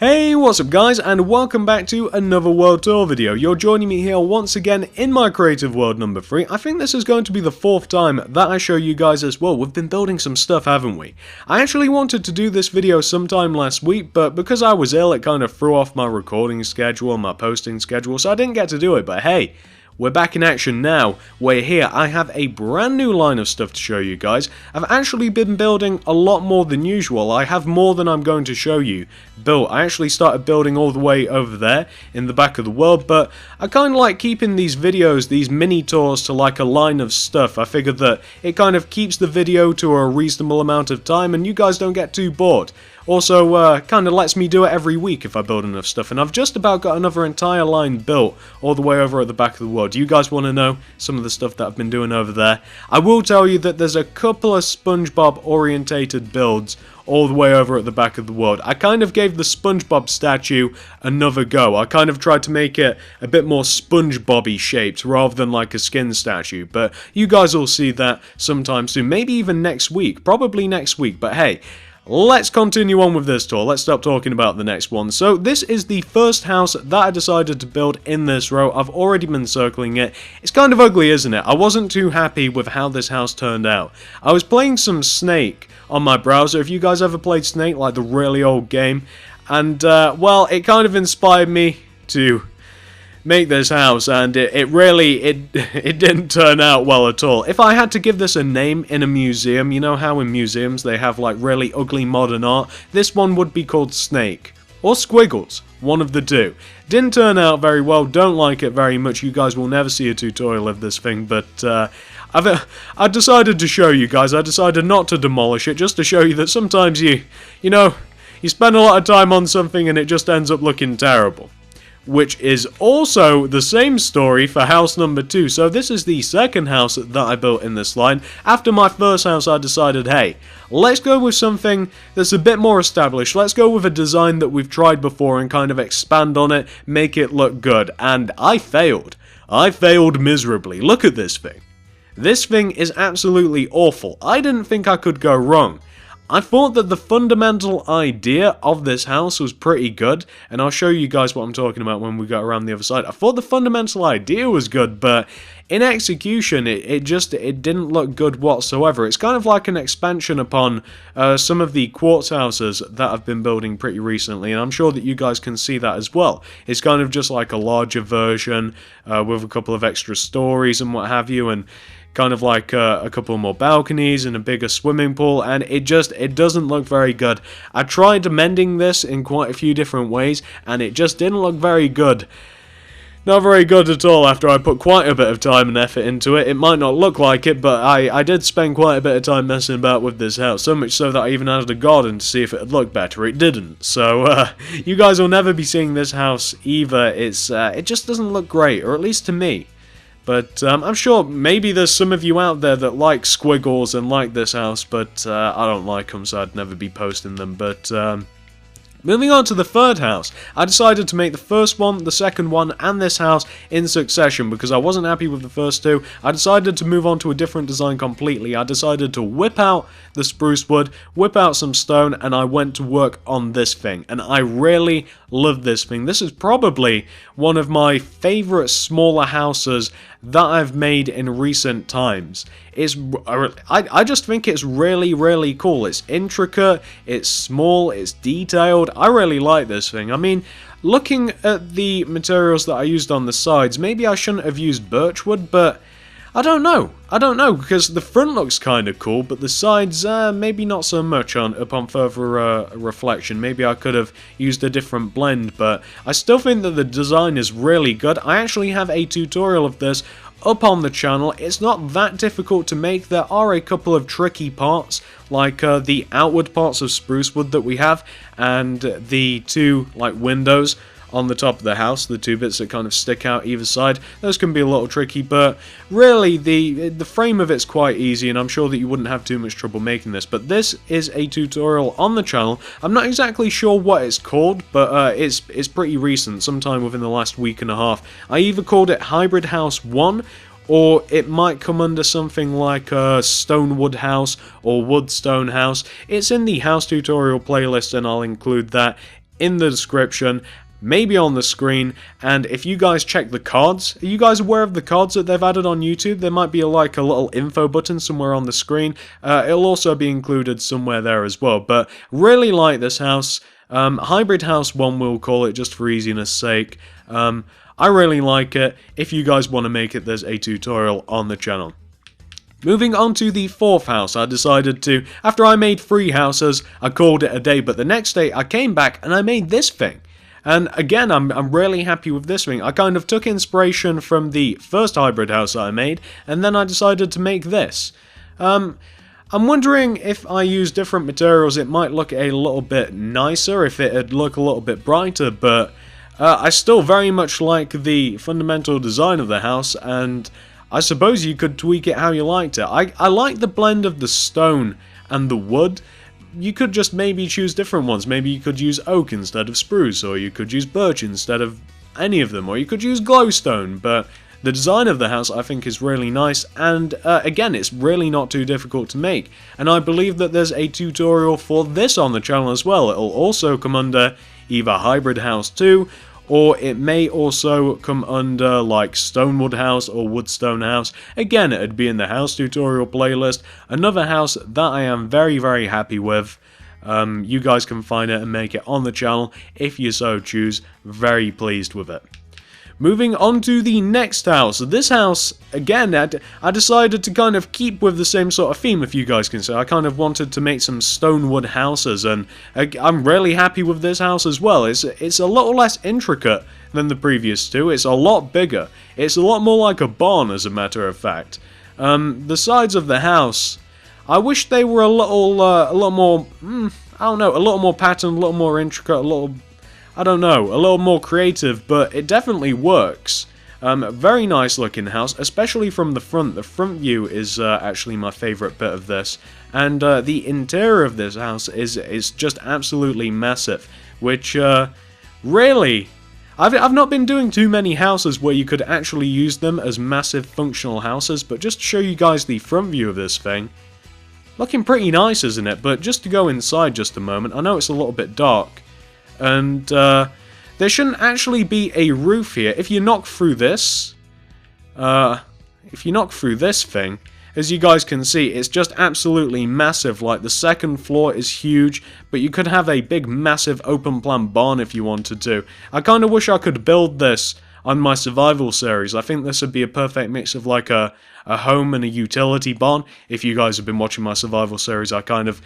Hey, what's up guys, and welcome back to another World Tour video. You're joining me here once again in my creative world number 3. I think this is going to be the 4th time that I show you guys as well. We've been building some stuff, haven't we? I actually wanted to do this video sometime last week, but because I was ill, it kind of threw off my recording schedule, my posting schedule, so I didn't get to do it. But hey, we're back in action now. We're here. I have a brand new line of stuff to show you guys. I've actually been building a lot more than usual. I have more than I'm going to show you built. I actually started building all the way over there in the back of the world, but I kind of like keeping these videos, these mini tours, to like a line of stuff. I figured that it kind of keeps the video to a reasonable amount of time and you guys don't get too bored. Also, kind of lets me do it every week if I build enough stuff, and I've just about got another entire line built all the way over at the back of the world. Do you guys want to know some of the stuff that I've been doing over there? I will tell you that there's a couple of SpongeBob orientated builds all the way over at the back of the world. I kind of gave the SpongeBob statue another go. I kind of tried to make it a bit more SpongeBob-y shaped rather than like a skin statue, but you guys will see that sometime soon, maybe even next week, probably next week, but hey, let's continue on with this tour. Let's stop talking about the next one. So this is the first house that I decided to build in this row. I've already been circling it. It's kind of ugly, isn't it? I wasn't too happy with how this house turned out. I was playing some Snake on my browser. If you guys ever played Snake, like the really old game, and well, it kind of inspired me to make this house, and it really didn't turn out well at all. If I had to give this a name in a museum, you know how in museums they have like really ugly modern art, this one would be called Snake. Or Squiggles, one of the two. Didn't turn out very well, don't like it very much. You guys will never see a tutorial of this thing, but I decided to show you guys. I decided not to demolish it, just to show you that sometimes you spend a lot of time on something and it just ends up looking terrible. Which is also the same story for house number 2. So this is the second house that I built in this line. After my first house, I decided, hey, let's go with something that's a bit more established. Let's go with a design that we've tried before and kind of expand on it, make it look good. And I failed. I failed miserably. Look at this thing. This thing is absolutely awful. I didn't think I could go wrong. I thought that the fundamental idea of this house was pretty good, and I'll show you guys what I'm talking about when we go around the other side. I thought the fundamental idea was good, but in execution, it didn't look good whatsoever. It's kind of like an expansion upon some of the quartz houses that I've been building pretty recently, and I'm sure that you guys can see that as well. It's kind of just like a larger version with a couple of extra stories and what have you, and kind of like a couple more balconies and a bigger swimming pool, and it doesn't look very good. I tried amending this in quite a few different ways, and it just didn't look very good. Not very good at all after I put quite a bit of time and effort into it. It might not look like it, but I did spend quite a bit of time messing about with this house, so much so that I even added a garden to see if it would look better. It didn't, so you guys will never be seeing this house either. It just doesn't look great, or at least to me. But I'm sure maybe there's some of you out there that like Squiggles and like this house, but I don't like them, so I'd never be posting them. But moving on to the third house, I decided to make the first one, the second one, and this house in succession because I wasn't happy with the first two. I decided to move on to a different design completely. I decided to whip out the spruce wood, whip out some stone, and I went to work on this thing. And I really love this thing. This is probably one of my favorite smaller houses that I've made in recent times. I just think it's really, really cool. It's intricate, it's small, it's detailed. I really like this thing. I mean, looking at the materials that I used on the sides, maybe I shouldn't have used birchwood, but I don't know. I don't know, because the front looks kind of cool, but the sides, maybe not so much upon further reflection. Maybe I could have used a different blend, but I still think that the design is really good. I actually have a tutorial of this up on the channel. It's not that difficult to make. There are a couple of tricky parts, like the outward parts of spruce wood that we have, and the two like windows on the top of the house, the two bits that kind of stick out either side. Those can be a little tricky, but really the frame of it's quite easy, and I'm sure that you wouldn't have too much trouble making this. But this is a tutorial on the channel. I'm not exactly sure what it's called, but it's pretty recent, sometime within the last week and a half. I either called it Hybrid House 1, or it might come under something like a Stonewood house or Woodstone house. It's in the house tutorial playlist, and I'll include that in the description, maybe on the screen, and if you guys check the cards, are you guys aware of the cards that they've added on YouTube? There might be like a little info button somewhere on the screen. It'll also be included somewhere there as well, but really like this house. Hybrid House 1 we'll call it, just for easiness sake. I really like it. If you guys want to make it, there's a tutorial on the channel. Moving on to the fourth house, I decided to, after I made 3 houses, I called it a day, but the next day I came back and I made this thing. And again, I'm really happy with this thing. I kind of took inspiration from the first hybrid house that I made, and then I decided to make this. I'm wondering if I use different materials, it might look a little bit nicer, if it'd look a little bit brighter, but I still very much like the fundamental design of the house, and I suppose you could tweak it how you liked it. I like the blend of the stone and the wood. You could just maybe choose different ones. Maybe you could use oak instead of spruce, or you could use birch instead of any of them, or you could use glowstone, but the design of the house I think is really nice, and again, it's really not too difficult to make, and I believe that there's a tutorial for this on the channel as well. It'll also come under either Hybrid House 2, or it may also come under like Stonewood House or Woodstone House. Again, it'd be in the house tutorial playlist. Another house that I am very, very happy with. You guys can find it and make it on the channel if you so choose. Very pleased with it. Moving on to the next house. This house, again, I decided to kind of keep with the same sort of theme, if you guys can say. I kind of wanted to make some Stonewood houses, and I'm really happy with this house as well. It's a little less intricate than the previous two. It's a lot bigger. It's a lot more like a barn, as a matter of fact. The sides of the house, I wish they were a little more, I don't know, a little more patterned, a little more intricate, a little more creative, but it definitely works. Very nice looking house, especially from the front. The front view is actually my favourite bit of this, and the interior of this house is just absolutely massive, which really, I've not been doing too many houses where you could actually use them as massive functional houses, but just to show you guys the front view of this thing, looking pretty nice, isn't it? But just to go inside just a moment, I know it's a little bit dark, and there shouldn't actually be a roof here. If you knock through this, thing, as you guys can see, it's just absolutely massive. Like, the second floor is huge, but you could have a big, massive open plan barn if you wanted to. I kind of wish I could build this on my survival series. I think this would be a perfect mix of like a home and a utility barn. If you guys have been watching my survival series, I kind of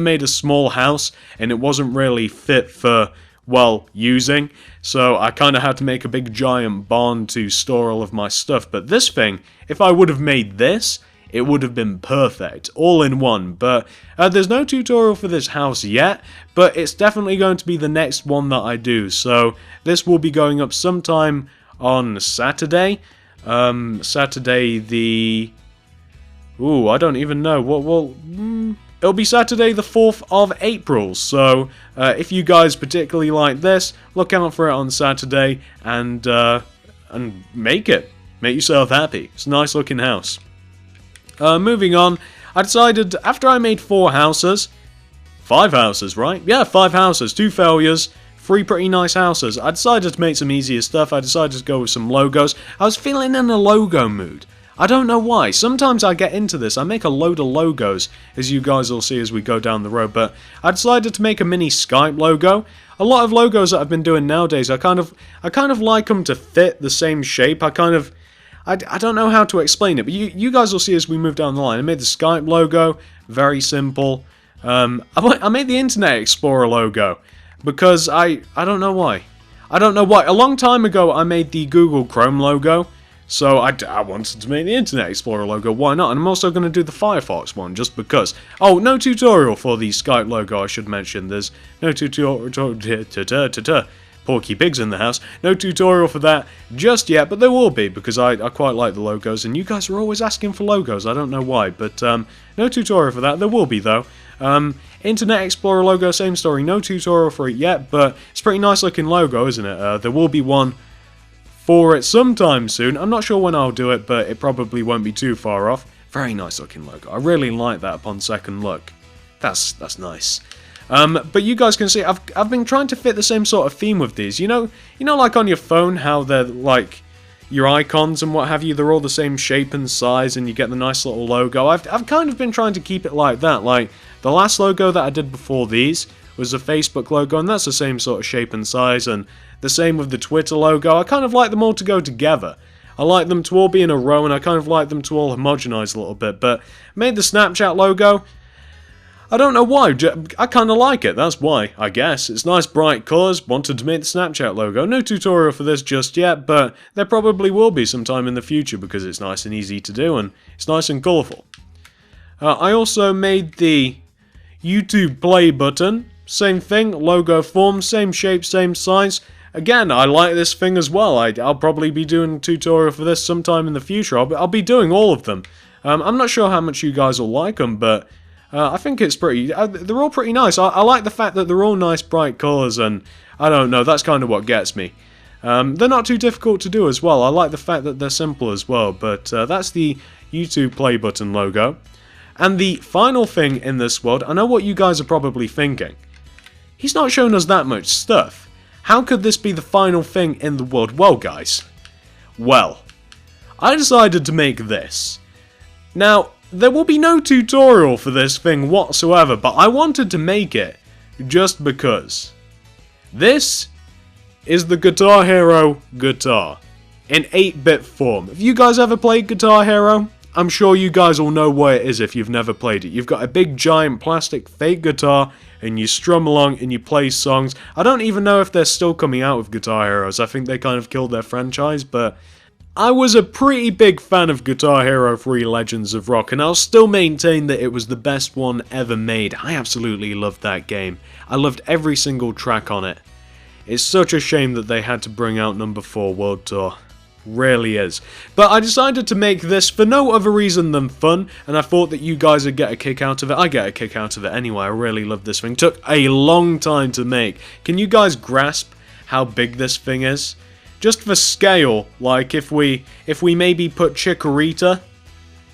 made a small house, and it wasn't really fit for, well, using, so I kind of had to make a big giant barn to store all of my stuff. But this thing, if I would have made this, it would have been perfect, all in one. But there's no tutorial for this house yet, but it's definitely going to be the next one that I do. So this will be going up sometime on Saturday. Saturday the... Ooh, I don't even know. It'll be Saturday the 4th of April, so if you guys particularly like this, look out for it on Saturday, and make it. Make yourself happy. It's a nice looking house. Moving on, I decided, after I made 5 houses, right? Yeah, 5 houses, 2 failures, 3 pretty nice houses. I decided to make some easier stuff. I decided to go with some logos. I was feeling in a logo mood. I don't know why. Sometimes I get into this. I make a load of logos, as you guys will see as we go down the road, but I decided to make a mini Skype logo. A lot of logos that I've been doing nowadays, I kind of like them to fit the same shape. I don't know how to explain it, but you guys will see as we move down the line. I made the Skype logo, very simple. I made the Internet Explorer logo, because I don't know why. A long time ago, I made the Google Chrome logo, so I wanted to make the Internet Explorer logo, why not? And I'm also going to do the Firefox one, just because. Oh, no tutorial for the Skype logo, I should mention. There's no tutorial... Porky Pig's in the house. No tutorial for that just yet, but there will be, because I quite like the logos, and you guys are always asking for logos. I don't know why, but no tutorial for that. There will be, though. Internet Explorer logo, same story. No tutorial for it yet, but it's a pretty nice looking logo, isn't it? There will be one for it sometime soon. I'm not sure when I'll do it, but it probably won't be too far off. Very nice looking logo. I really like that upon second look. That's nice. But you guys can see I've been trying to fit the same sort of theme with these. You know, like on your phone, how they're like your icons and what have you, they're all the same shape and size, and you get the nice little logo. I've kind of been trying to keep it like that. Like the last logo that I did before these was a Facebook logo, and that's the same sort of shape and size, and the same with the Twitter logo. I kind of like them all to go together. I like them to all be in a row, and I kind of like them to all homogenize a little bit. But made the Snapchat logo. I don't know why, I kind of like it, that's why, I guess. It's nice bright colours, wanted to make the Snapchat logo. No tutorial for this just yet, but there probably will be sometime in the future because it's nice and easy to do and it's nice and colourful. I also made the YouTube play button. Same thing, logo form, same shape, same size. Again, I like this thing as well. I'll probably be doing a tutorial for this sometime in the future. I'll be doing all of them. I'm not sure how much you guys will like them, but I think it's pretty, they're all pretty nice. I like the fact that they're all nice bright colours, and I don't know, that's kind of what gets me. They're not too difficult to do as well. I like the fact that they're simple as well, but that's the YouTube play button logo. And the final thing in this world, I know what you guys are probably thinking. He's not shown us that much stuff. How could this be the final thing in the world? Well, guys, well, I decided to make this. Now, there will be no tutorial for this thing whatsoever, but I wanted to make it just because. This is the Guitar Hero guitar in 8-bit form. Have you guys ever played Guitar Hero? I'm sure you guys will know what it is if you've never played it. You've got a big giant plastic fake guitar and you strum along and you play songs. I don't even know if they're still coming out with Guitar Heroes. I think they kind of killed their franchise, but I was a pretty big fan of Guitar Hero 3 Legends of Rock, and I'll still maintain that it was the best one ever made. I absolutely loved that game. I loved every single track on it. It's such a shame that they had to bring out number 4 World Tour. Really is. But I decided to make this for no other reason than fun, and I thought that you guys would get a kick out of it. I get a kick out of it anyway. I really love this thing. Took a long time to make. Can you guys grasp how big this thing is? Just for scale, like if we maybe put Chikorita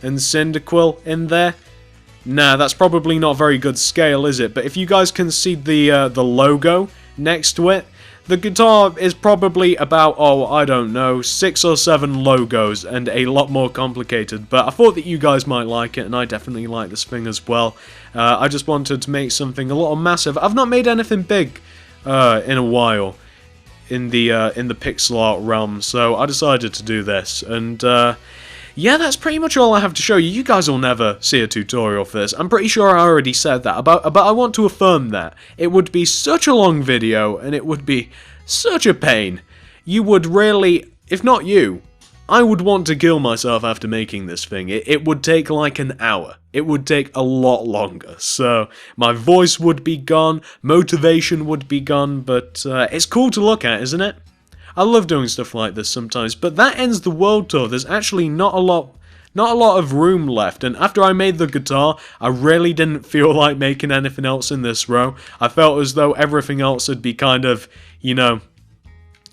and Cyndaquil in there, nah, that's probably not very good scale, is it? But if you guys can see the logo next to it, the guitar is probably about, oh, I don't know, 6 or 7 logos and a lot more complicated. But I thought that you guys might like it, and I definitely like this thing as well. I just wanted to make something a little massive. I've not made anything big in a while in the pixel art realm, so I decided to do this. And yeah, that's pretty much all I have to show you. You guys will never see a tutorial for this. I'm pretty sure I already said that, but I want to affirm that. It would be such a long video, and it would be such a pain. You would really, if not you, I would want to kill myself after making this thing. It would take like an hour. It would take a lot longer. So my voice would be gone, motivation would be gone, but it's cool to look at, isn't it? I love doing stuff like this sometimes, but that ends the world tour. There's actually not a lot of room left, and after I made the guitar, I really didn't feel like making anything else in this row. I felt as though everything else would be kind of, you know,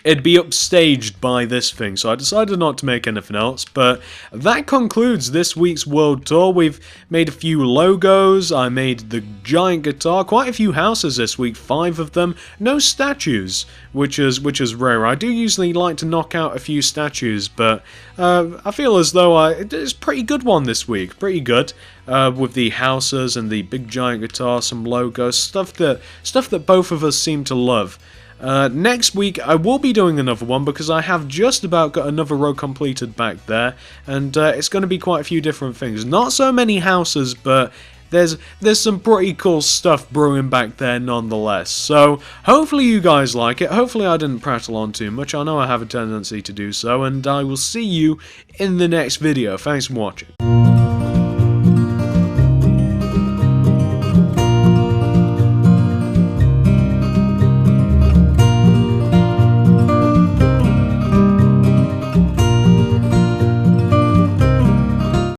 it'd be upstaged by this thing, so I decided not to make anything else. But that concludes this week's world tour. We've made a few logos, I made the giant guitar, quite a few houses this week, 5 of them, no statues, which is rare. I do usually like to knock out a few statues, but I feel as though it's a pretty good one this week, pretty good. With the houses and the big giant guitar, some logos, stuff that both of us seem to love. Next week I will be doing another one because I have just about got another row completed back there, and it's going to be quite a few different things. Not so many houses, but there's some pretty cool stuff brewing back there nonetheless. So hopefully you guys like it. Hopefully I didn't prattle on too much. I know I have a tendency to do so, and I will see you in the next video. Thanks for watching.